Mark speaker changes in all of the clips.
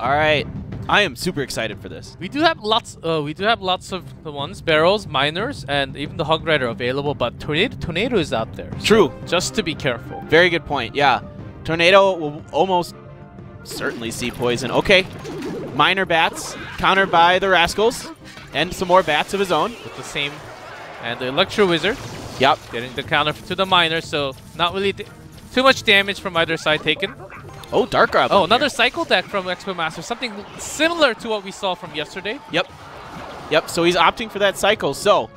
Speaker 1: All right. I am super excited for this.
Speaker 2: We do have lots. We do have lots of the ones, barrels, miners, and even the Hog Rider available. But tornado is out there.
Speaker 1: True.
Speaker 2: So just to be careful.
Speaker 1: Very good point. Yeah, tornado will almost certainly see poison. Okay, miner bats countered by the rascals, and some more bats of his own.
Speaker 2: With the same, and the Electro Wizard.
Speaker 1: Yep.
Speaker 2: Getting the counter to the miner, so not really too much damage from either side taken.
Speaker 1: Oh, Dark Goblin.
Speaker 2: Oh, another cycle deck from Expo Master. Something similar to what we saw from yesterday.
Speaker 1: Yep. Yep, so he's opting for that cycle. So,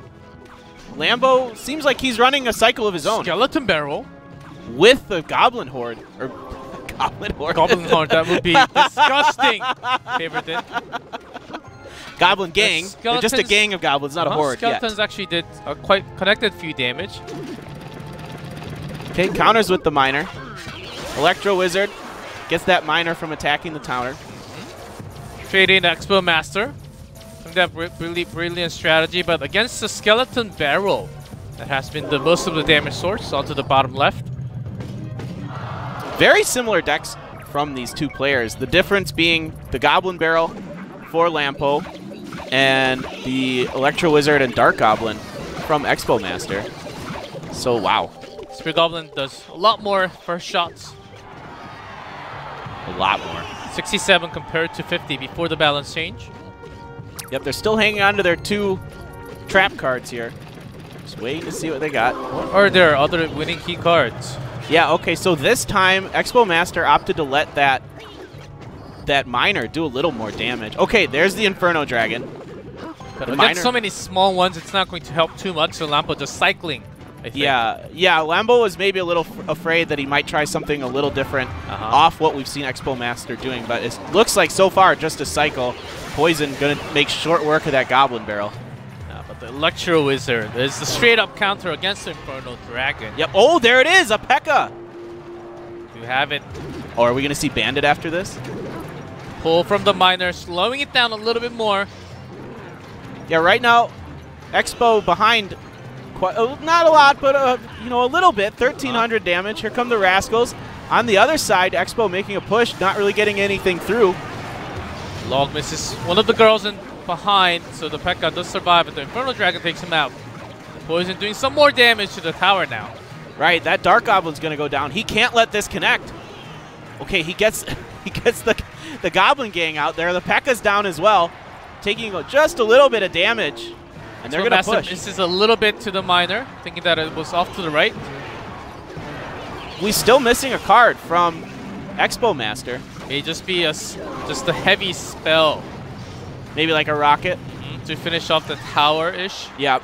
Speaker 1: LAMPO seems like he's running a cycle of his own.
Speaker 2: Skeleton Barrel.
Speaker 1: With the Goblin Horde. Or, Goblin Horde.
Speaker 2: Goblin Horde, that would be disgusting. Favorite thing.
Speaker 1: Goblin Gang. Just a gang of goblins, not a horde
Speaker 2: Skeletons
Speaker 1: yet.
Speaker 2: actually did quite connected few damage.
Speaker 1: Okay, counters with the miner. Electro Wizard gets that miner from attacking the tower.
Speaker 2: Trading Expo Master. I think that really brilliant strategy, but against the Skeleton Barrel, that has been the most of the damage source onto the bottom left.
Speaker 1: Very similar decks from these two players. The difference being the Goblin Barrel for LAMPO and the Electro Wizard and Dark Goblin from Expo Master. So, wow.
Speaker 2: Spear Goblin does a lot more first shots.
Speaker 1: A lot more.
Speaker 2: 67 compared to 50 before the balance change.
Speaker 1: Yep, they're still hanging on to their 2 trap cards here. Just waiting to see what they got.
Speaker 2: Or there are other winning key cards.
Speaker 1: Yeah, okay, so this time Expo Master opted to let that miner do a little more damage. Okay, there's the Inferno Dragon.
Speaker 2: But against so many small ones, it's not going to help too much, so LAMPO just cycling.
Speaker 1: Yeah, LAMPO was maybe a little afraid that he might try something a little different off what we've seen Expo Master doing, but it looks like so far just a cycle. Poison gonna make short work of that Goblin Barrel.
Speaker 2: But the Electro Wizard is the straight-up counter against the Inferno Dragon.
Speaker 1: Yep. Oh, there it is, a P.E.K.K.A.
Speaker 2: You have it.
Speaker 1: Oh, are we gonna see Bandit after this?
Speaker 2: Pull from the miner, slowing it down a little bit more.
Speaker 1: Yeah, right now, Expo behind. Not a lot, but you know, a little bit. 1,300 damage. Here come the Rascals. On the other side, Expo making a push, not really getting anything through.
Speaker 2: Log misses one of the girls in behind, so the P.E.K.K.A. does survive, but the Inferno Dragon takes him out. The Poison doing some more damage to the tower now.
Speaker 1: Right, that Dark Goblin's gonna go down. He can't let this connect. Okay, he gets the Goblin Gang out there. The P.E.K.K.A's down as well, taking just a little bit of damage. And they're going to push.
Speaker 2: This is a little bit to the miner, thinking that it was off to the right.
Speaker 1: We still missing a card from Expo Master.
Speaker 2: May just be just a heavy spell.
Speaker 1: Maybe like a rocket.
Speaker 2: To finish off the tower-ish.
Speaker 1: Yep.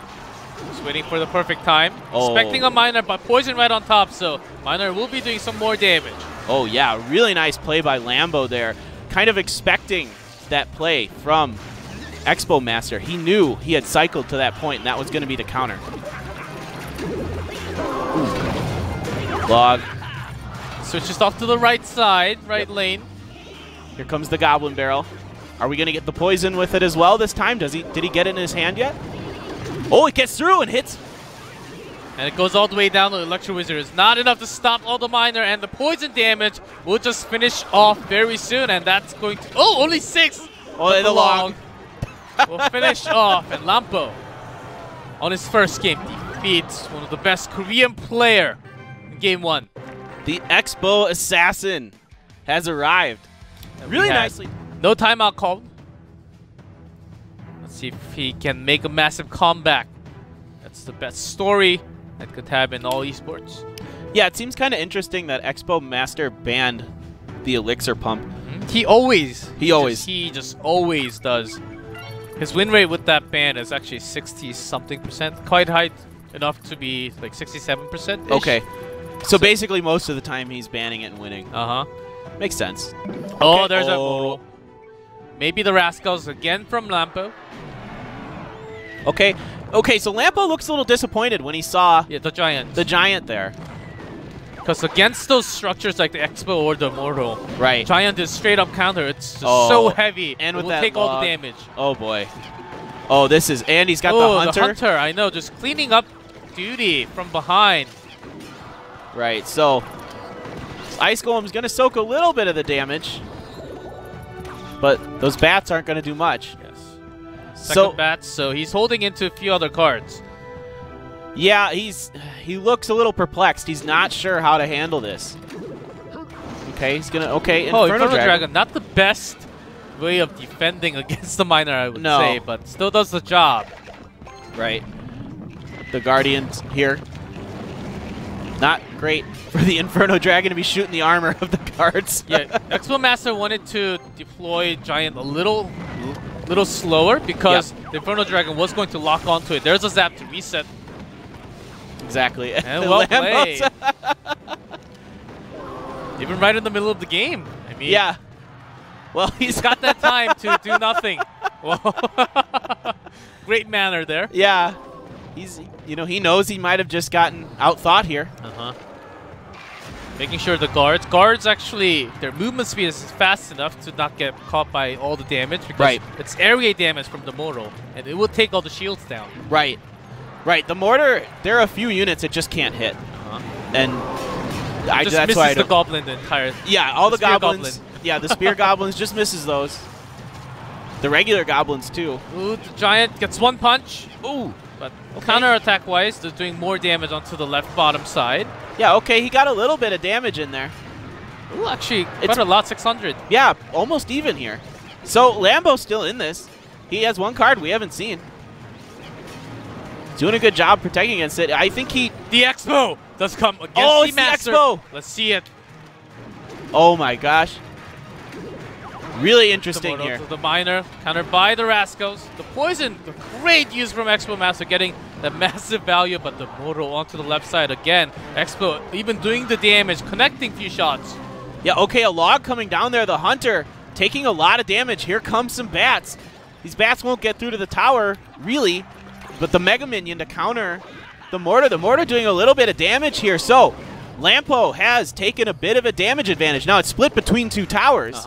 Speaker 2: Just waiting for the perfect time.
Speaker 1: Oh.
Speaker 2: Expecting a miner, but poison right on top, so miner will be doing some more damage.
Speaker 1: Oh yeah, really nice play by LAMPO there. Kind of expecting that play from Expo Master. He knew he had cycled to that point, and that was going to be the counter. Log.
Speaker 2: Switches off to the right side, right lane.
Speaker 1: Here comes the Goblin Barrel. Are we going to get the poison with it as well this time? Did he get it in his hand yet? Oh, it gets through and hits.
Speaker 2: And it goes all the way down. The Electro Wizard is not enough to stop all the miner, and the poison damage will just finish off very soon, and that's going to... Oh, only 6!
Speaker 1: Oh, the log.
Speaker 2: Will finish off, and LAMPO on his first game defeats one of the best Korean player in game 1.
Speaker 1: The Expo Assassin has arrived. Really nicely.
Speaker 2: No timeout called. Let's see if he can make a massive comeback. That's the best story that could happen in all esports.
Speaker 1: Yeah, it seems kind of interesting that Expo Master banned the Elixir Pump.
Speaker 2: He just always does. His win rate with that ban is actually 60-something%, quite high enough to be like 67%.
Speaker 1: Okay, so basically most of the time he's banning it and winning. Makes sense.
Speaker 2: Oh, there's a roll. Maybe the Rascals again from LAMPO.
Speaker 1: Okay, so LAMPO looks a little disappointed when he saw
Speaker 2: the
Speaker 1: giant there.
Speaker 2: Because against those structures like the Expo or the Mortal,
Speaker 1: right?
Speaker 2: Giant is straight up counter. It's just so heavy,
Speaker 1: and with
Speaker 2: will
Speaker 1: that
Speaker 2: take
Speaker 1: log,
Speaker 2: all the damage.
Speaker 1: Oh boy. Oh, this is, and he's got the Hunter.
Speaker 2: The Hunter, I know, just cleaning up duty from behind.
Speaker 1: Right. So Ice Golem's gonna soak a little bit of the damage. but those bats aren't going to do much.
Speaker 2: Yes. Second bats, so he's holding into a few other cards.
Speaker 1: Yeah, he looks a little perplexed. He's not sure how to handle this. Okay, he's gonna Inferno Dragon.
Speaker 2: Not the best way of defending against the miner, I would say, but still does the job.
Speaker 1: Right. The Guardians here. Not great for the Inferno Dragon to be shooting the armor of the guards.
Speaker 2: Yeah, Expo Master wanted to deploy Giant a little slower because the Inferno Dragon was going to lock onto it. There's a zap to reset.
Speaker 1: Exactly.
Speaker 2: And well played. Even right in the middle of the game. I mean,
Speaker 1: yeah. Well, he's
Speaker 2: got that time to do nothing. Great manner there.
Speaker 1: Yeah. He knows he might have just gotten outthought here.
Speaker 2: Making sure the guards actually, their movement speed is fast enough to not get caught by all the damage because it's area damage from the mortar, and it will take all the shields down.
Speaker 1: Right. Right. The mortar, there are a few units it just can't hit. And
Speaker 2: that's misses why the goblin the entire.
Speaker 1: Yeah, all the goblins. Yeah, the spear goblins just misses those. The regular goblins too.
Speaker 2: Ooh, the Giant gets one punch. Ooh, but counter-attack wise, they're doing more damage onto the left bottom side.
Speaker 1: Yeah, okay, he got a little bit of damage in there.
Speaker 2: Ooh, actually, quite a lot, 600.
Speaker 1: Yeah, almost even here. So LAMPO's still in this. He has one card we haven't seen. Doing a good job protecting against it. I think
Speaker 2: the Expo does come against
Speaker 1: the
Speaker 2: Master.
Speaker 1: Expo.
Speaker 2: Let's see it.
Speaker 1: Oh my gosh. Really interesting here.
Speaker 2: The miner countered by the Rascals. The poison, the great use from Expo Master, getting the massive value, but the Moro onto the left side again. Expo even doing the damage, connecting few shots.
Speaker 1: Yeah, okay, a log coming down there. The Hunter taking a lot of damage. Here comes some bats. These bats won't get through to the tower, really. But the Mega Minion to counter the mortar. The mortar doing a little bit of damage here. So LAMPO has taken a bit of a damage advantage. Now it's split between two towers.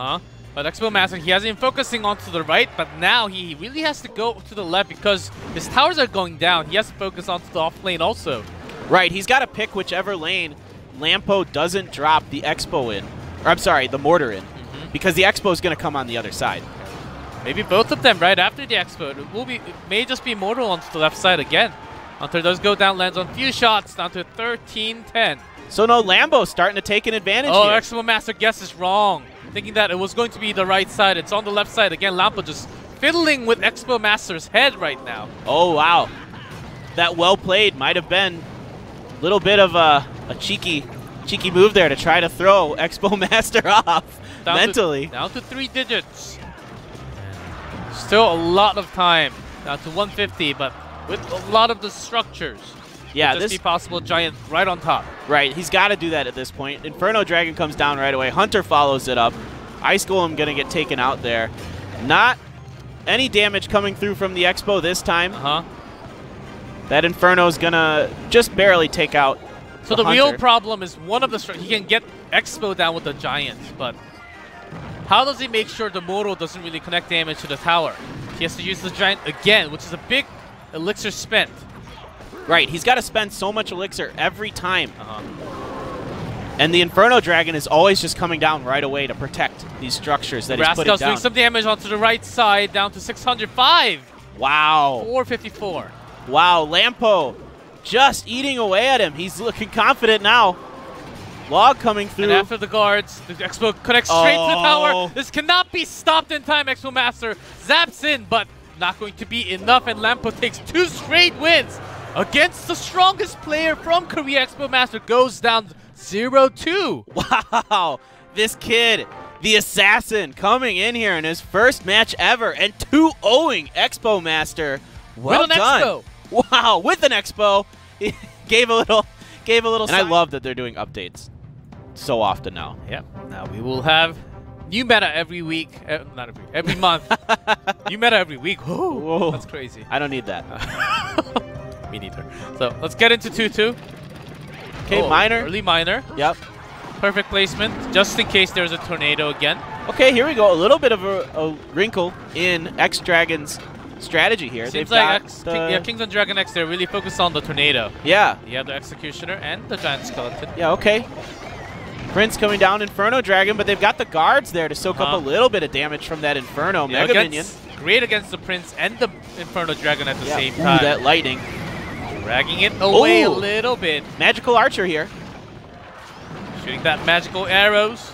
Speaker 2: But Expo Master, he hasn't been focusing onto the right, but now he really has to go to the left because his towers are going down. He has to focus onto the off lane also.
Speaker 1: Right, he's got to pick whichever lane LAMPO doesn't drop the Expo in. Or I'm sorry, the mortar in. Because the Expo is going to come on the other side.
Speaker 2: Maybe both of them right after the Expo. It may just be Mortal onto the left side again. Hunter does go down, lands on few shots, down to 13-10.
Speaker 1: So no, LAMPO's starting to take an advantage here.
Speaker 2: Expo Master guesses wrong. Thinking that it was going to be the right side. It's on the left side. Again, LAMPO just fiddling with Expo Master's head right now.
Speaker 1: Oh, wow. That well played might have been a little bit of a cheeky move there to try to throw Expo Master off mentally.
Speaker 2: Down to 3 digits. Still a lot of time. Down to 150, but with a lot of the structures.
Speaker 1: Yeah,
Speaker 2: this be possible. Giant right on top.
Speaker 1: Right, he's got to do that at this point. Inferno Dragon comes down right away. Hunter follows it up. Ice Golem going to get taken out there. Not any damage coming through from the Expo this time. That Inferno's going to just barely take out
Speaker 2: the real problem is one of the he can get Expo down with the Giant, but how does he make sure the Moro doesn't really connect damage to the tower? He has to use the Giant again, which is a big elixir spent.
Speaker 1: Right, he's got to spend so much elixir every time. And the Inferno Dragon is always just coming down right away to protect these structures that he's putting down.
Speaker 2: Doing some damage onto the right side, down to 605.
Speaker 1: Wow.
Speaker 2: 454.
Speaker 1: Wow, LAMPO just eating away at him. He's looking confident now. Log coming through.
Speaker 2: And after the guards, the Expo connects straight to the tower. This cannot be stopped in time. Expo Master zaps in, but not going to be enough, and LAMPO takes 2 straight wins against the strongest player from Korea. Expo Master goes down 0-2.
Speaker 1: Wow, this kid, the assassin, coming in here in his first match ever and 2-0ing Expo Master. Well done.
Speaker 2: Expo.
Speaker 1: Wow, with an Expo. He gave a little and I love that they're doing updates so often now.
Speaker 2: Yeah. Now we will have new meta every week. Not every month. New meta every week. Whoa, that's crazy.
Speaker 1: I don't need that.
Speaker 2: Me neither. So let's get into 2-2.
Speaker 1: Okay, miner.
Speaker 2: Early miner.
Speaker 1: Yep.
Speaker 2: Perfect placement, just in case there's a tornado again.
Speaker 1: Okay, here we go. A little bit of a wrinkle in X-Dragon's strategy here.
Speaker 2: Seems like Kings and DragonX, they're really focused on the tornado.
Speaker 1: Yeah.
Speaker 2: You have the Executioner and the Giant Skeleton.
Speaker 1: Yeah, okay. Prince coming down Inferno Dragon, but they've got the guards there to soak up a little bit of damage from that Inferno Mega Minion.
Speaker 2: Great against the Prince and the Inferno Dragon at the same
Speaker 1: Ooh,
Speaker 2: time.
Speaker 1: that lightning.
Speaker 2: Dragging it away a little bit.
Speaker 1: Magical Archer here.
Speaker 2: Shooting that magical arrows.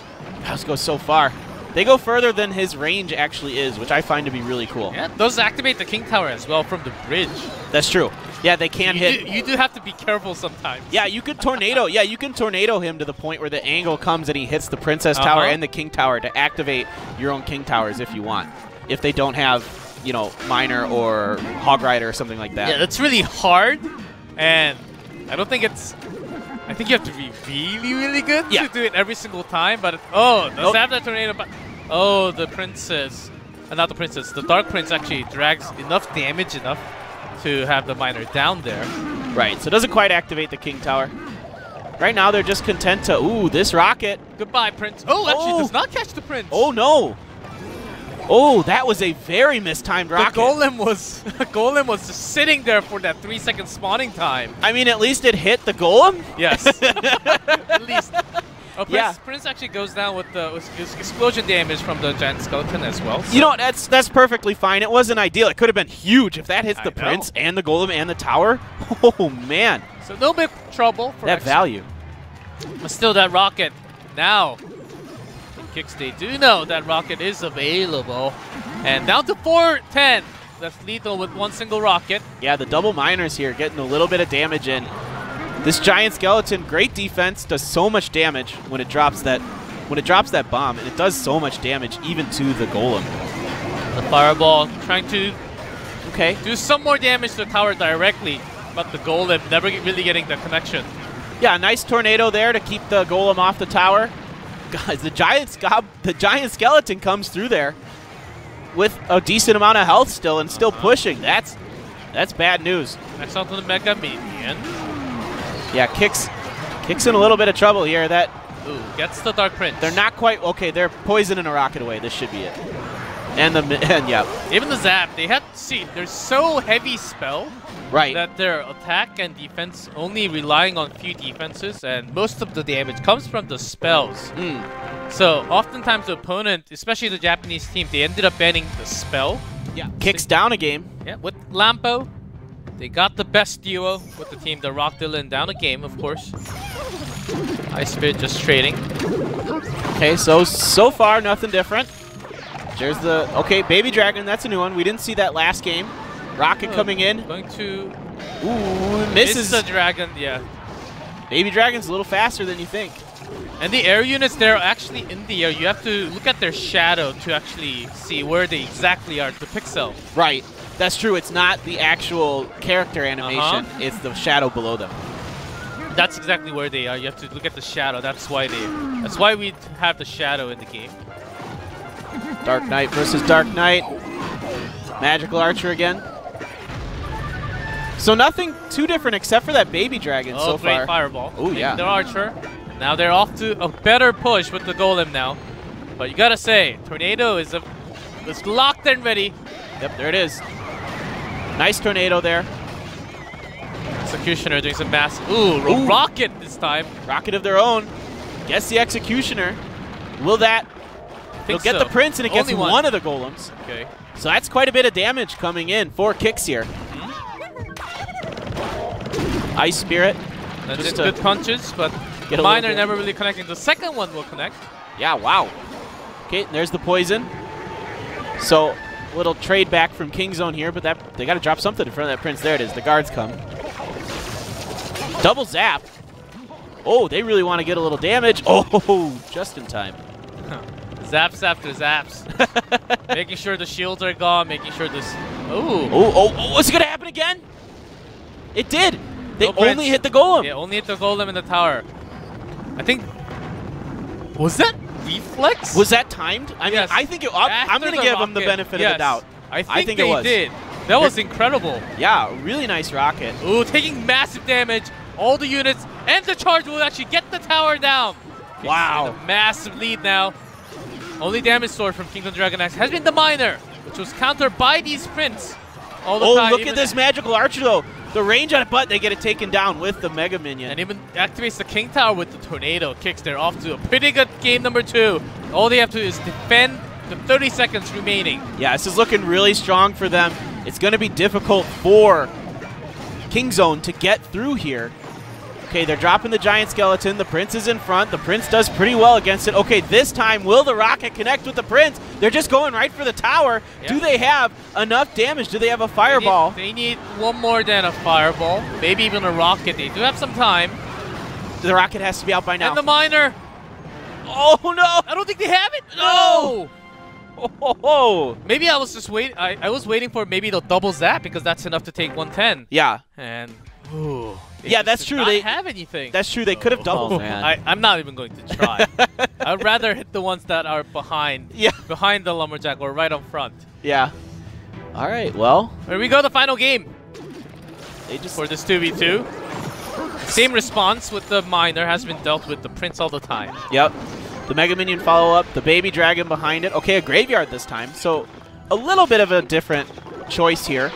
Speaker 1: Those go so far. They go further than his range actually is, which I find to be really cool.
Speaker 2: Yeah, those activate the King Tower as well from the bridge.
Speaker 1: That's true. Yeah, they can hit.
Speaker 2: You do have to be careful sometimes.
Speaker 1: Yeah, you could tornado. Yeah, you can tornado him to the point where the angle comes and he hits the Princess Tower and the King Tower to activate your own King Towers if you want. If they don't have, you know, Miner or Hog Rider or something like that.
Speaker 2: Yeah, that's really hard, and I don't think it's. I think you have to be really, really good to do it every single time. But does have that tornado? But the Princess, not the Princess, the Dark Prince actually drags enough damage to have the Miner down there.
Speaker 1: Right, so it doesn't quite activate the King Tower. Right now they're just content to, ooh, this rocket.
Speaker 2: Goodbye, Prince. Oh, actually does not catch the Prince.
Speaker 1: Oh, no. Oh, that was a very mistimed rocket.
Speaker 2: The Golem was just sitting there for that 3-second spawning time.
Speaker 1: I mean, at least it hit the Golem?
Speaker 2: Yes. At least. Oh, Prince actually goes down with the explosion damage from the giant skeleton as well. So.
Speaker 1: You know, that's perfectly fine. It wasn't ideal. It could have been huge if that hits the Prince and the Golem and the tower. Oh, man.
Speaker 2: So no big trouble for
Speaker 1: that value.
Speaker 2: But still, that rocket now. KIX, they do know that rocket is available. And down to 410. That's lethal with one single rocket. Yeah,
Speaker 1: the double miners here getting a little bit of damage in. This giant skeleton, great defense, does so much damage when it drops that bomb, and it does so much damage even to the Golem.
Speaker 2: The fireball trying to do some more damage to the tower directly, but the Golem never really getting the connection.
Speaker 1: Yeah, nice tornado there to keep the Golem off the tower. Guys, the giant skeleton comes through there with a decent amount of health still and still pushing. That's bad news.
Speaker 2: Next on to the Mega Minion.
Speaker 1: Yeah, KIX in a little bit of trouble here. That
Speaker 2: gets the Dark Prince.
Speaker 1: They're not quite okay. They're poisoning a rocket away. This should be it. And
Speaker 2: even the zap. They have they're so heavy spell.
Speaker 1: Right.
Speaker 2: That their attack and defense only relying on few defenses, and most of the damage comes from the spells. So oftentimes the opponent, especially the Japanese team, they ended up banning the spell.
Speaker 1: Yeah. KIX down a game.
Speaker 2: Yeah, with LAMPO. They got the best duo with the team, the Rock+Dylan, down a game, of course. Ice Spirit just trading.
Speaker 1: Okay, so far nothing different. There's the Baby Dragon. That's a new one. We didn't see that last game. Rocket coming in.
Speaker 2: Going to
Speaker 1: misses
Speaker 2: the dragon. Yeah.
Speaker 1: Baby Dragon's a little faster than you think.
Speaker 2: And the air units, they're actually in the air. You have to look at their shadow to actually see where they exactly are, the pixel.
Speaker 1: Right. That's true. It's not the actual character animation. It's the shadow below them.
Speaker 2: That's exactly where they are. You have to look at the shadow. That's why we have the shadow in the game.
Speaker 1: Dark Knight versus Dark Knight. Magical Archer again. So nothing too different except for that Baby Dragon so far.
Speaker 2: Great fireball.
Speaker 1: Oh, yeah.
Speaker 2: The Archer. Now they're off to a better push with the Golem now. But you gotta say, Tornado is locked and ready.
Speaker 1: Yep, there it is. Nice tornado there.
Speaker 2: Executioner doing some massive. Rocket this time.
Speaker 1: Rocket of their own. Gets the Executioner. Will that? They'll get the Prince, and it gets one of the Golems.
Speaker 2: Okay.
Speaker 1: So that's quite a bit of damage coming in for KIX here. Ice Spirit.
Speaker 2: Just good punches, but Miner never really connecting. The second one will connect.
Speaker 1: Yeah, wow. Okay, there's the poison. So, a little trade back from King Zone here, but they got to drop something in front of that Prince. There it is. The guards come. Double zap. Oh, they really want to get a little damage. Oh, just in time.
Speaker 2: Zaps after zaps. Making sure the shields are gone, making sure this...
Speaker 1: What's going to happen again? It did. They only hit the Golem.
Speaker 2: Yeah, only hit the Golem in the tower. I think... Was that reflex?
Speaker 1: Was that timed? I mean, I think I'm going to give them the benefit of the doubt.
Speaker 2: I think it was. Did. That was incredible.
Speaker 1: Yeah, really nice rocket.
Speaker 2: Ooh, taking massive damage. All the units and the charge will actually get the tower down.
Speaker 1: Wow.
Speaker 2: A massive lead now. Only damage sword from Kingdom DragonX has been the Miner, which was countered by these Prince all the time.
Speaker 1: Look at this Magical Archer, though. the range on it, but they get it taken down with the Mega Minion.
Speaker 2: And even activates the King Tower with the Tornado. KIX, they're off to a pretty good game number 2. All they have to do is defend the 30 seconds remaining.
Speaker 1: Yeah, this is looking really strong for them. It's going to be difficult for Kingzone to get through here. Okay, they're dropping the Giant Skeleton. The Prince is in front. The Prince does pretty well against it. Okay, this time, will the Rocket connect with the Prince? They're just going right for the tower. Yeah. Do they have enough damage? Do they have a Fireball?
Speaker 2: They need one more than a Fireball. Maybe even a Rocket. They do have some time.
Speaker 1: The Rocket has to be out by now.
Speaker 2: And the Miner.
Speaker 1: Oh, no.
Speaker 2: I don't think they have it. No.
Speaker 1: Oh.
Speaker 2: Maybe I was just waiting. I was waiting for maybe the double zap because that's enough to take 110.
Speaker 1: Yeah.
Speaker 2: And, ooh.
Speaker 1: Yeah, that's true. They
Speaker 2: have anything.
Speaker 1: That's true. They could have doubled.
Speaker 2: I'm not even going to try. I'd rather hit the ones that are behind. Yeah. Behind the Lumberjack or right up front.
Speaker 1: Yeah. All right. Well.
Speaker 2: Here we go. The final game.
Speaker 1: They just
Speaker 2: for this 2v2. Same response with the Miner has been dealt with the Prince all the time.
Speaker 1: Yep. The Mega Minion follow up. The Baby Dragon behind it. Okay, a Graveyard this time. So a little bit of a different choice here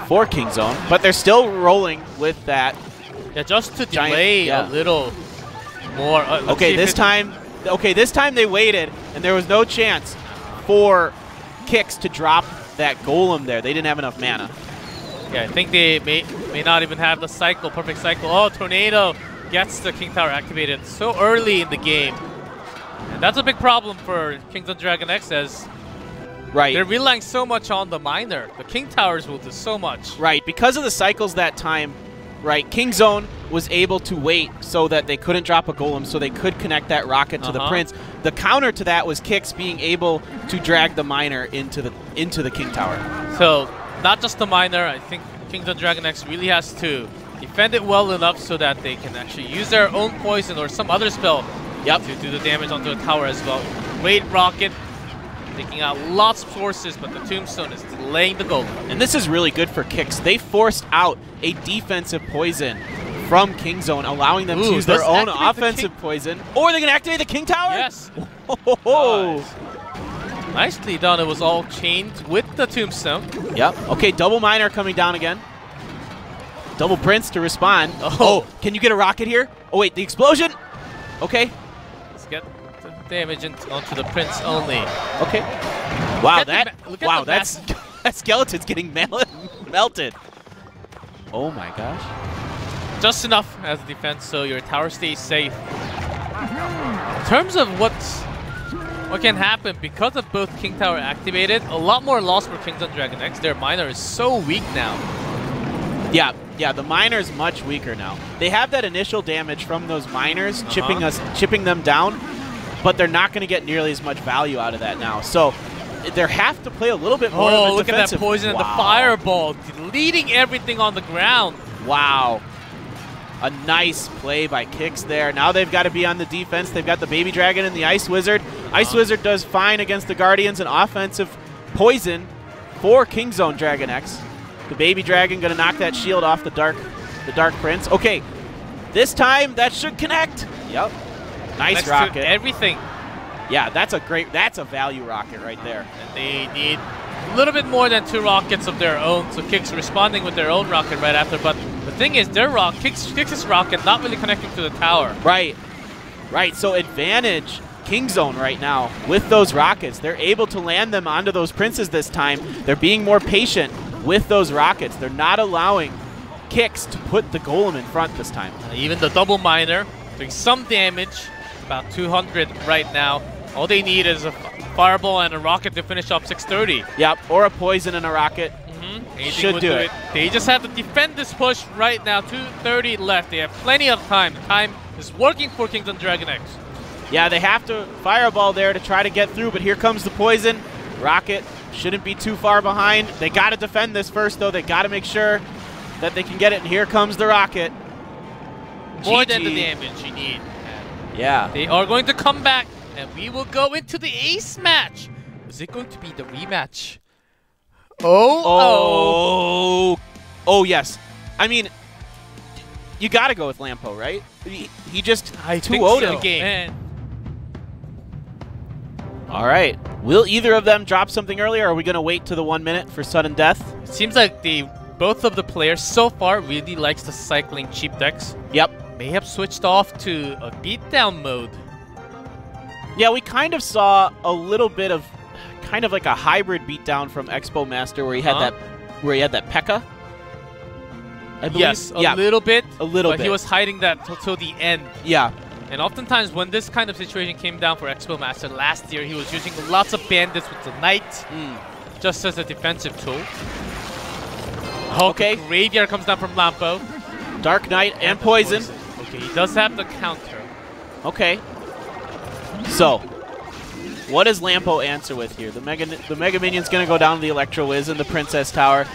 Speaker 1: for Kingzone, but they're still rolling with that.
Speaker 2: Yeah, just to delay a little more.
Speaker 1: Okay, this time they waited, and there was no chance for KIX to drop that Golem there. They didn't have enough mana.
Speaker 2: Yeah, I think they may not even have the cycle, perfect cycle. Oh, Tornado gets the King Tower activated so early in the game. And that's a big problem for Kingzone DragonX as they're relying so much on the Miner. The King Towers will do so much.
Speaker 1: Right, because of the cycles that time, right, Kingzone was able to wait so that they couldn't drop a Golem, so they could connect that Rocket to the Prince. The counter to that was KIX being able to drag the Miner into the King Tower.
Speaker 2: So, not just the Miner, I think Kingzone DragonX really has to defend it well enough so that they can actually use their own poison or some other spell to do the damage onto the tower as well. Great Rocket, taking out lots of sources, but the Tombstone is delaying the Golem.
Speaker 1: And this is really good for KIX. They forced out a defensive poison from Kingzone, allowing them to use their own offensive poison. Or they can activate the King Tower?
Speaker 2: Yes.
Speaker 1: Nice.
Speaker 2: Nicely done. It was all chained with the Tombstone.
Speaker 1: Yep. Okay, double Miner coming down again. Double Prince to respond. Oh, can you get a Rocket here? Oh, wait, the explosion? Okay.
Speaker 2: Let's get the damage onto the Prince only.
Speaker 1: Okay. Wow, that skeleton's getting melted. Oh my gosh.
Speaker 2: Just enough as a defense so your tower stays safe. In terms of what can happen, because of both King Tower activated, a lot more loss for Kingzone DragonX. Their Miner is so weak now.
Speaker 1: Yeah, the Miner is much weaker now. They have that initial damage from those Miners chipping them down, but they're not going to get nearly as much value out of that now. So they have to play a little bit more of a
Speaker 2: look
Speaker 1: defensive.
Speaker 2: At that poison and the Fireball, deleting everything on the ground.
Speaker 1: Wow. A nice play by KIX there. Now they've got to be on the defense. They've got the Baby Dragon and the Ice Wizard. Ice Wizard does fine against the Guardians, and offensive poison for Kingzone DragonX. The Baby Dragon going to knock that shield off the Dark Prince. Okay, this time that should connect. Yep. Nice Rocket.
Speaker 2: Everything.
Speaker 1: Yeah, that's a value Rocket right there.
Speaker 2: And they need a little bit more than 2 Rockets of their own, so KIX responding with their own Rocket right after, but the thing is, their KIX's Rocket not really connecting to the tower.
Speaker 1: Right, so advantage Kingzone right now with those Rockets. They're able to land them onto those Princes this time. They're being more patient with those Rockets. They're not allowing KIX to put the Golem in front this time.
Speaker 2: Even the double Miner doing some damage, about 200 right now. All they need is a Fireball and a Rocket to finish off 630.
Speaker 1: Yep, or a Poison and a Rocket. Should do it.
Speaker 2: They just have to defend this push right now. 2:30 left. They have plenty of time. The time is working for Kingzone DragonX.
Speaker 1: Yeah, they have to Fireball there to try to get through, but here comes the Poison. Rocket shouldn't be too far behind. They got to defend this first, though. They got to make sure that they can get it, and here comes the Rocket.
Speaker 2: More than the damage you need.
Speaker 1: Yeah.
Speaker 2: They are going to come back, and we will go into the ace match. Is it going to be the rematch? Oh, yes. I mean, you got to go with Lampo, right? He just 2-0'd in the game. Man. All right. Will either of them drop something earlier, or are we going to wait to the 1 minute for sudden death? It seems like they both of the players so far really likes the cycling cheap decks.
Speaker 1: Yep.
Speaker 2: May have switched off to a beatdown mode.
Speaker 1: Yeah, we kind of saw a little bit of kind of like a hybrid beatdown from Expo Master where he had that P.E.K.K.A. I believe.
Speaker 2: Yes, a little bit.
Speaker 1: A little
Speaker 2: but
Speaker 1: bit.
Speaker 2: He was hiding that till the end.
Speaker 1: Yeah.
Speaker 2: And oftentimes when this kind of situation came down for Expo Master last year, he was using lots of bandits with the Knight just as a defensive tool.
Speaker 1: Okay.
Speaker 2: Graveyard comes down from Lampo.
Speaker 1: Dark Knight and Poison.
Speaker 2: Okay, he does have the counter.
Speaker 1: Okay. So, what does Lampo answer with here? The Mega Minion's going to go down to the Electro Wiz in the Princess Tower.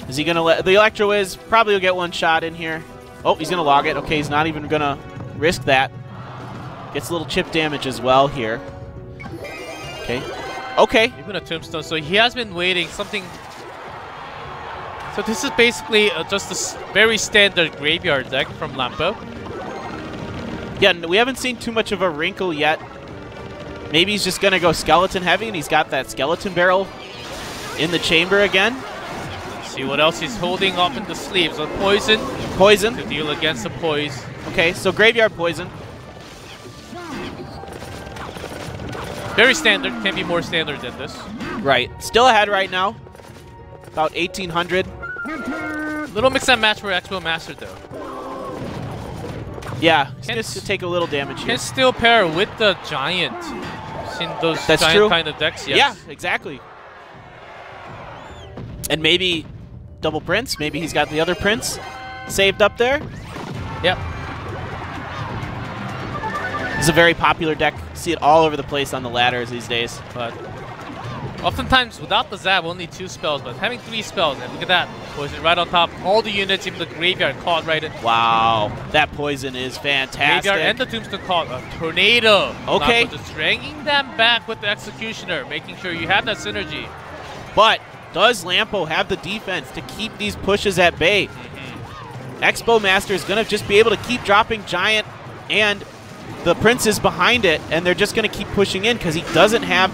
Speaker 1: Is he going to let... The Electro Wiz probably will get one shot in here. Oh, he's going to log it. Okay, he's not even going to risk that. Gets a little chip damage as well here. Okay. Okay.
Speaker 2: Even a Tombstone. So he has been waiting something... So this is basically just a very standard graveyard deck from Lampo.
Speaker 1: Yeah, we haven't seen too much of a wrinkle yet. Maybe he's just going to go skeleton heavy, and he's got that skeleton barrel in the chamber again.
Speaker 2: Let's see what else he's holding up in the sleeves. A Poison.
Speaker 1: Poison.
Speaker 2: To deal against the Poise.
Speaker 1: Okay, so Graveyard Poison.
Speaker 2: Very standard. Can't be more standard than this.
Speaker 1: Right. Still ahead right now. About 1,800.
Speaker 2: Little mix and match for Expo Master, though.
Speaker 1: Yeah, he's going to take a little damage here.
Speaker 2: Can still pair with the Giant. Seen those Giant kind of decks, yes.
Speaker 1: Yeah, exactly. And maybe double Prince. Maybe he's got the other Prince saved up there.
Speaker 2: Yep.
Speaker 1: This is a very popular deck. See it all over the place on the ladders these days.
Speaker 2: But oftentimes, without the Zap, only 2 spells, but having 3 spells, and look at that. Poison right on top. All the units, even the Graveyard caught right in.
Speaker 1: Wow. That Poison is fantastic.
Speaker 2: Graveyard and the Tombstone caught a Tornado.
Speaker 1: Okay.
Speaker 2: Just dragging them back with the Executioner, making sure you have that synergy.
Speaker 1: But does Lampo have the defense to keep these pushes at bay? Expo Master is going to just be able to keep dropping Giant and the Princes behind it, and they're just going to keep pushing in because he doesn't have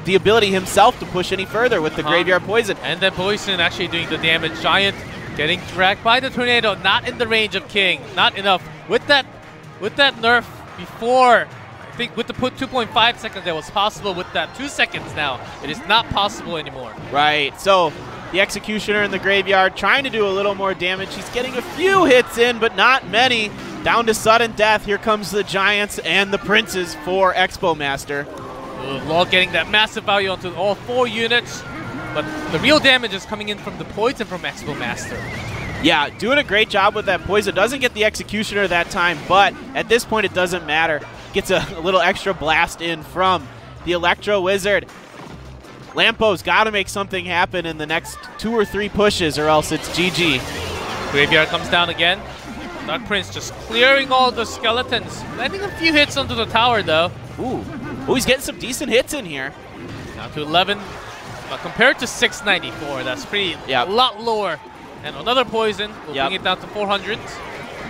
Speaker 1: the ability himself to push any further with the Graveyard Poison.
Speaker 2: And then Poison actually doing the damage. Giant getting dragged by the Tornado, not in the range of King, not enough. With that nerf before, I think with the 2.5 seconds that was possible, with that 2 seconds now, it is not possible anymore.
Speaker 1: Right, so the Executioner in the Graveyard trying to do a little more damage. He's getting a few hits in, but not many. Down to sudden death. Here comes the Giants and the Princes for Expo Master.
Speaker 2: Law getting that massive value onto all 4 units, but the real damage is coming in from the Poison from Expo Master.
Speaker 1: Yeah, doing a great job with that Poison. Doesn't get the Executioner that time, but at this point it doesn't matter. Gets a little extra blast in from the Electro Wizard. Lampo's got to make something happen in the next 2 or 3 pushes or else it's GG.
Speaker 2: Graveyard comes down again. Dark Prince just clearing all the skeletons. Landing a few hits onto the tower though.
Speaker 1: Ooh, he's getting some decent hits in here.
Speaker 2: Down to 11. Compared to 694, that's pretty a lot lower. And another Poison will bring it down to 400.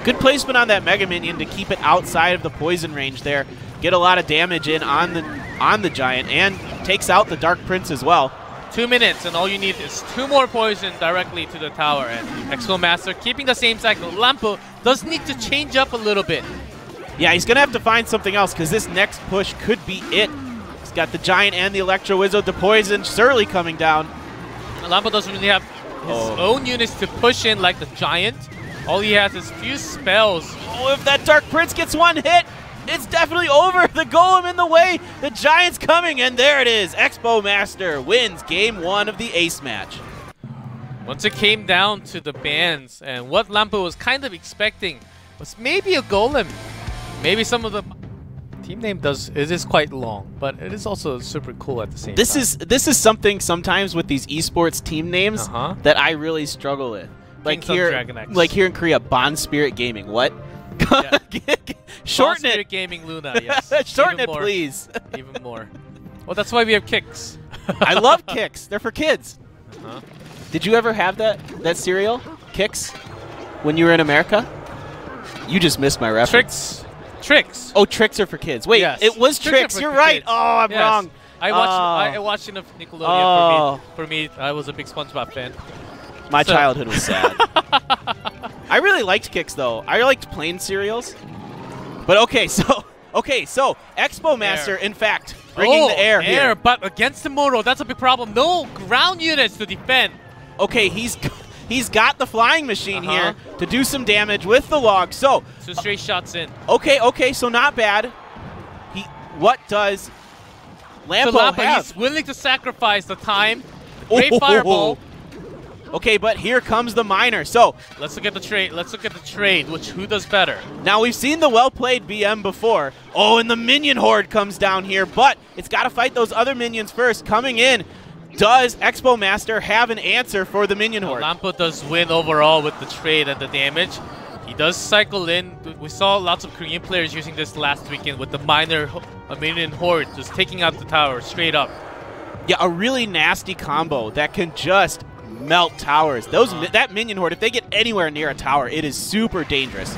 Speaker 1: Good placement on that Mega Minion to keep it outside of the Poison range there. Get a lot of damage in on the Giant and takes out the Dark Prince as well.
Speaker 2: 2 minutes and all you need is 2 more Poison directly to the tower. And Expo Master keeping the same cycle. Lampo does need to change up a little bit.
Speaker 1: Yeah, he's going to have to find something else because this next push could be it. He's got the Giant and the Electro Wizard, the Poison surely coming down.
Speaker 2: Lampo doesn't really have his own units to push in like the Giant. All he has is few spells.
Speaker 1: Oh, if that Dark Prince gets one hit, it's definitely over. The Golem in the way. The Giant's coming, and there it is. Expo Master wins Game 1 of the Ace match.
Speaker 2: Once it came down to the bans, and what Lampo was kind of expecting was maybe a Golem. Maybe some of the team name it is quite long, but it is also super cool at the same time.
Speaker 1: This is something sometimes with these esports team names that I really struggle with. Like here,
Speaker 2: DragonX.
Speaker 1: Like here in Korea, Bond Spirit Gaming. What?
Speaker 2: Yeah.
Speaker 1: Shorten
Speaker 2: Bond Spirit
Speaker 1: it.
Speaker 2: Gaming Luna. Yes.
Speaker 1: Shorten it, please.
Speaker 2: Even more. Well, that's why we have KIX.
Speaker 1: I love KIX. They're for kids. Did you ever have that cereal, KIX, when you were in America? You just missed my reference.
Speaker 2: Tricks.
Speaker 1: Oh, Tricks are for kids. Wait, it was Tricks. You're right.
Speaker 2: Kids.
Speaker 1: Oh, I'm wrong.
Speaker 2: I watched enough Nickelodeon for me. I was a big SpongeBob fan.
Speaker 1: My childhood was sad. I really liked KIX though. I liked plain cereals. But okay, so Expo Master, in fact, bringing the air here.
Speaker 2: But against the Moro, that's a big problem. No ground units to defend.
Speaker 1: Okay, he's got the flying machine here to do some damage with the log. So
Speaker 2: 2 straight shots in.
Speaker 1: Okay, so not bad. What does LAMPO have?
Speaker 2: He's willing to sacrifice the time. Great fireball.
Speaker 1: Okay, but here comes the miner. So
Speaker 2: let's look at the trade. Who does better?
Speaker 1: Now we've seen the well-played BM before. Oh, and the minion horde comes down here, but it's got to fight those other minions first. Coming in, does Expo Master have an answer for the minion horde?
Speaker 2: LAMPO does win overall with the trade and the damage. He does cycle in. We saw lots of Korean players using this last weekend with the minion horde just taking out the tower straight up.
Speaker 1: Yeah, a really nasty combo that can just melt towers. That minion horde, if they get anywhere near a tower, it is super dangerous.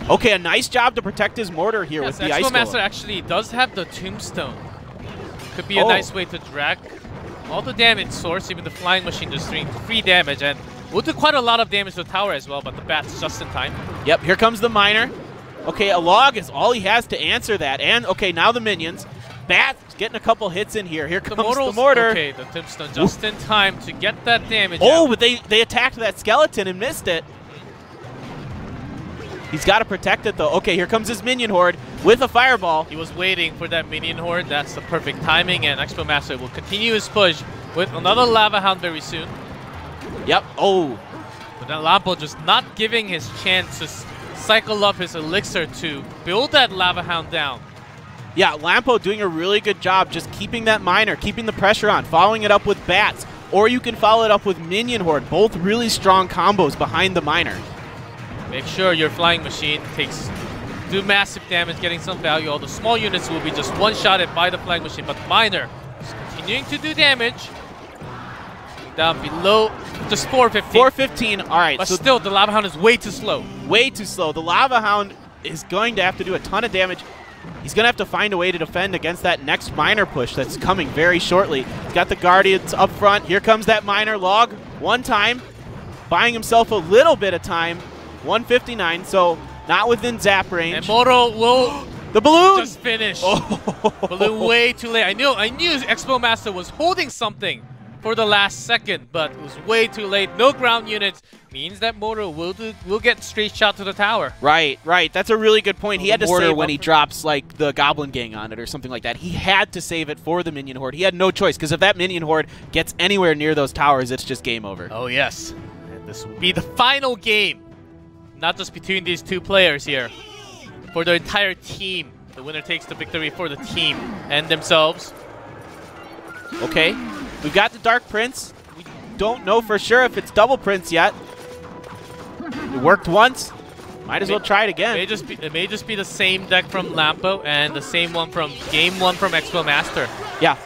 Speaker 1: Okay, a nice job to protect his mortar here with the ice
Speaker 2: Expo Master actually does have the tombstone. Could be a nice way to drag all the damage source, even the flying machine just doing free damage, and will do quite a lot of damage to the tower as well, but the bat's just in time.
Speaker 1: Yep, here comes the miner. Okay, a log is all he has to answer that, and okay, now the minions. Bat's getting a couple hits in here. Here comes the mortar.
Speaker 2: Okay, the tombstone just in time to get that damage
Speaker 1: out. But they attacked that skeleton and missed it. He's got to protect it, though. Okay, here comes his minion horde with a fireball.
Speaker 2: He was waiting for that minion horde. That's the perfect timing, and Expo Master will continue his push with another Lava Hound very soon.
Speaker 1: Yep. Oh.
Speaker 2: But then LAMPO just not giving his chance to cycle up his elixir to build that Lava Hound down.
Speaker 1: Yeah, LAMPO doing a really good job just keeping that miner, keeping the pressure on, following it up with bats, or you can follow it up with minion horde. Both really strong combos behind the miner.
Speaker 2: Make sure your flying machine do massive damage, getting some value. All the small units will be just one-shotted by the flying machine, but the miner is continuing to do damage. Down below, just 415.
Speaker 1: 415, all right.
Speaker 2: But so still, the Lava Hound is way too slow.
Speaker 1: Way too slow. The Lava Hound is going to have to do a ton of damage. He's going to have to find a way to defend against that next miner push that's coming very shortly. He's got the Guardians up front. Here comes that miner log one time, buying himself a little bit of time. 159, so not within zap range.
Speaker 2: And Moro will
Speaker 1: the balloon
Speaker 2: just finish. Balloon way too late. I knew Expo Master was holding something for the last second, but it was way too late. No ground units means that Moro will get straight shot to the tower.
Speaker 1: Right. That's a really good point. He had to save when he drops like the Goblin Gang on it or something like that. He had to save it for the minion horde. He had no choice, because if that minion horde gets anywhere near those towers, it's just game over.
Speaker 2: Oh yes, and this will be the final game. Not just between these two players here. For the entire team. The winner takes the victory for the team and themselves.
Speaker 1: Okay. We've got the Dark Prince. We don't know for sure if it's Double Prince yet. It worked once. Might as well try it again.
Speaker 2: It may just be the same deck from LAMPO and the same one from Game 1 from Expo Master.
Speaker 1: Yeah.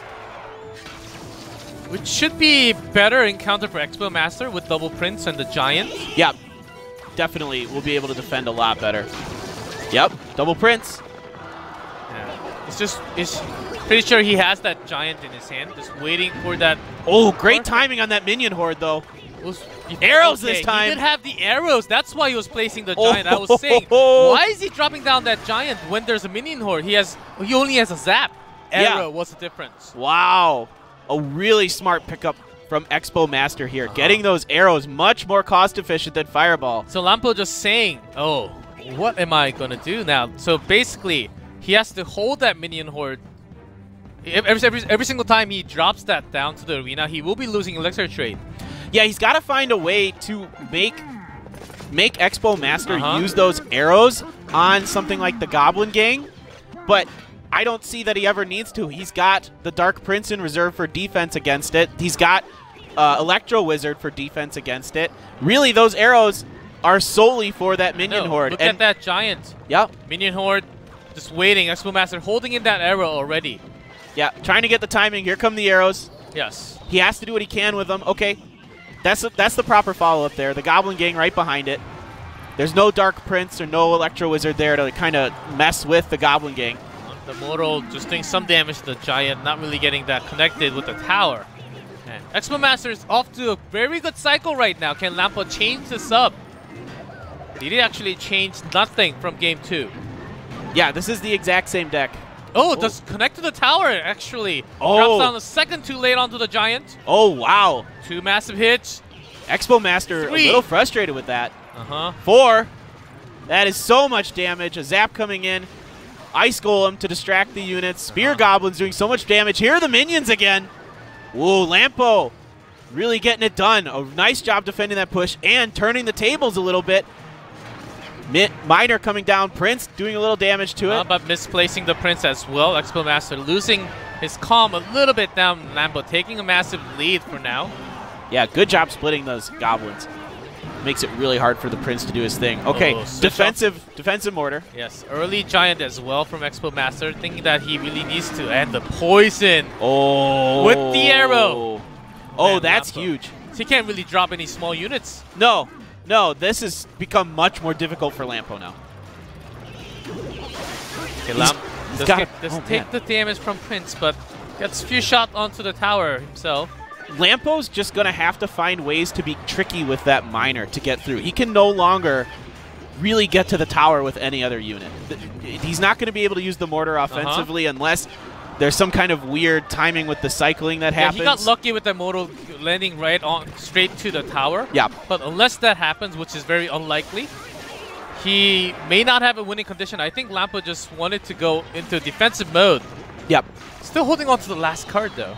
Speaker 2: Which should be better encounter for Expo Master with Double Prince and the Giant.
Speaker 1: Yeah. Definitely will be able to defend a lot better. Yep, Double Prince.
Speaker 2: Yeah. It's pretty sure he has that Giant in his hand, just waiting for that.
Speaker 1: Oh, great timing on that minion horde, though. Arrows this time.
Speaker 2: He did have the arrows. That's why he was placing the Giant. I was saying, why is he dropping down that Giant when there's a minion horde? He only has a zap. Arrow, what's the difference?
Speaker 1: Wow, a really smart pickup from Expo Master here, getting those arrows much more cost efficient than Fireball.
Speaker 2: So LAMPO just saying, oh, what am I gonna do now? So basically, he has to hold that minion horde. Every single time he drops that down to the arena, he will be losing elixir trade.
Speaker 1: Yeah, he's got to find a way to make Expo Master use those arrows on something like the Goblin Gang, but I don't see that he ever needs to. He's got the Dark Prince in reserve for defense against it. He's got Electro Wizard for defense against it. Really, those arrows are solely for that minion horde.
Speaker 2: Look at that Giant.
Speaker 1: Yep.
Speaker 2: Minion horde just waiting. Expo Master holding in that arrow already.
Speaker 1: Yeah, trying to get the timing. Here come the arrows.
Speaker 2: Yes.
Speaker 1: He has to do what he can with them. Okay. That's the proper follow-up there. The Goblin Gang right behind it. There's no Dark Prince or no Electro Wizard there to kind of mess with the Goblin Gang.
Speaker 2: The Moro just doing some damage to the Giant, not really getting that connected with the tower. And Expo Master is off to a very good cycle right now. Can LAMPO change this up? He did actually change nothing from game 2.
Speaker 1: Yeah, this is the exact same deck.
Speaker 2: Oh, does connect to the tower, actually. Drops down the second too late onto the Giant.
Speaker 1: Oh, wow.
Speaker 2: 2 massive hits.
Speaker 1: Expo Master
Speaker 2: 3.
Speaker 1: a little frustrated with that.
Speaker 2: 4.
Speaker 1: That is so much damage. A zap coming in. Ice Golem to distract the units. Spear Goblins doing so much damage. Here are the minions again. Whoa, LAMPO really getting it done. A nice job defending that push and turning the tables a little bit. Miner coming down. Prince doing a little damage to it.
Speaker 2: But misplacing the Prince as well. Expo Master losing his calm a little bit down. LAMPO taking a massive lead for now.
Speaker 1: Yeah, good job splitting those Goblins. Makes it really hard for the Prince to do his thing. Okay, defensive mortar.
Speaker 2: Yes, early Giant as well from Expo Master, thinking that he really needs to end the poison with the arrow.
Speaker 1: Oh, that's huge.
Speaker 2: So he can't really drop any small units.
Speaker 1: No, this has become much more difficult for LAMPO now.
Speaker 2: Okay, does take the damage from Prince, but gets a few shots onto the tower himself.
Speaker 1: LAMPO's just going to have to find ways to be tricky with that Miner to get through. He can no longer really get to the tower with any other unit. He's not going to be able to use the mortar offensively unless there's some kind of weird timing with the cycling that happens.
Speaker 2: He got lucky with the mortar landing right on straight to the tower.
Speaker 1: Yeah.
Speaker 2: But unless that happens, which is very unlikely, he may not have a winning condition. I think LAMPO just wanted to go into defensive mode.
Speaker 1: Yep.
Speaker 2: Still holding on to the last card, though.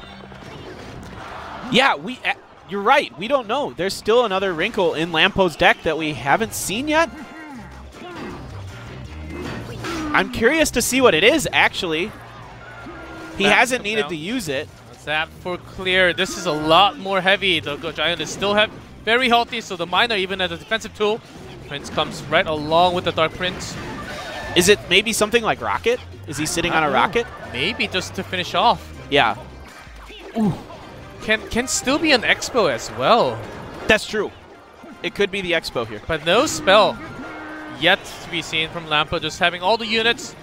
Speaker 1: Yeah, you're right. We don't know. There's still another wrinkle in LAMPO's deck that we haven't seen yet. I'm curious to see what it is, actually. He hasn't needed to use it.
Speaker 2: Zap for clear. This is a lot more heavy. The Giant is still very healthy, so the Miner, even as a defensive tool, Prince comes right along with the Dark Prince.
Speaker 1: Is it maybe something like Rocket? Is he sitting on a Rocket?
Speaker 2: Maybe just to finish off.
Speaker 1: Yeah.
Speaker 2: Ooh. Can still be an Expo as well.
Speaker 1: That's true. It could be the Expo here.
Speaker 2: But no spell yet to be seen from LAMPO, just having all the units.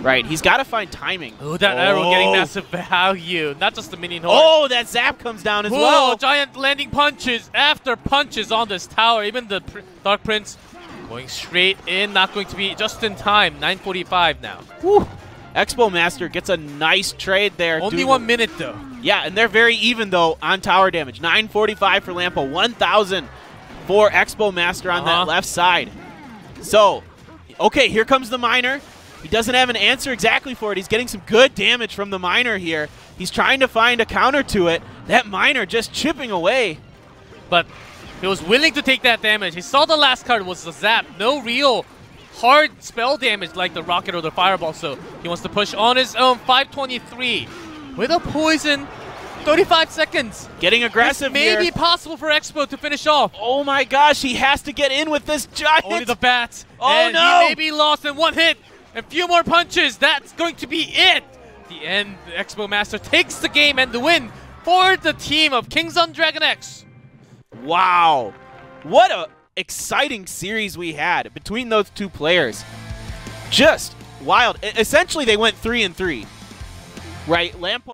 Speaker 1: Right, he's got to find timing.
Speaker 2: Oh, that arrow getting massive value. Not just the minion horde.
Speaker 1: Oh, that zap comes down as well.
Speaker 2: Giant landing punches after punches on this tower. Even the Dark Prince going straight in, not going to be just in time. 9:45 now.
Speaker 1: Whew. Expo Master gets a nice trade there.
Speaker 2: Only 1 minute, though.
Speaker 1: Yeah, and they're very even, though, on tower damage. 945 for LAMPO, 1,000 for Expo Master on that left side. So, okay, here comes the Miner. He doesn't have an answer exactly for it. He's getting some good damage from the Miner here. He's trying to find a counter to it. That Miner just chipping away.
Speaker 2: But he was willing to take that damage. He saw the last card was the Zap. No real hard spell damage like the Rocket or the Fireball, so he wants to push on his own. 523 with a poison. 35 seconds.
Speaker 1: Getting aggressive
Speaker 2: here. Maybe possible for Expo to finish off.
Speaker 1: Oh my gosh, he has to get in with this Giant.
Speaker 2: Only the bats.
Speaker 1: Oh
Speaker 2: and
Speaker 1: no.
Speaker 2: He may be lost in one hit. A few more punches. That's going to be it. The end. The Expo Master takes the game and the win for the team of Kings on DragonX.
Speaker 1: Wow. What a exciting series we had between those two players. Just wild. Essentially, they went 3-3. Right? LAMPO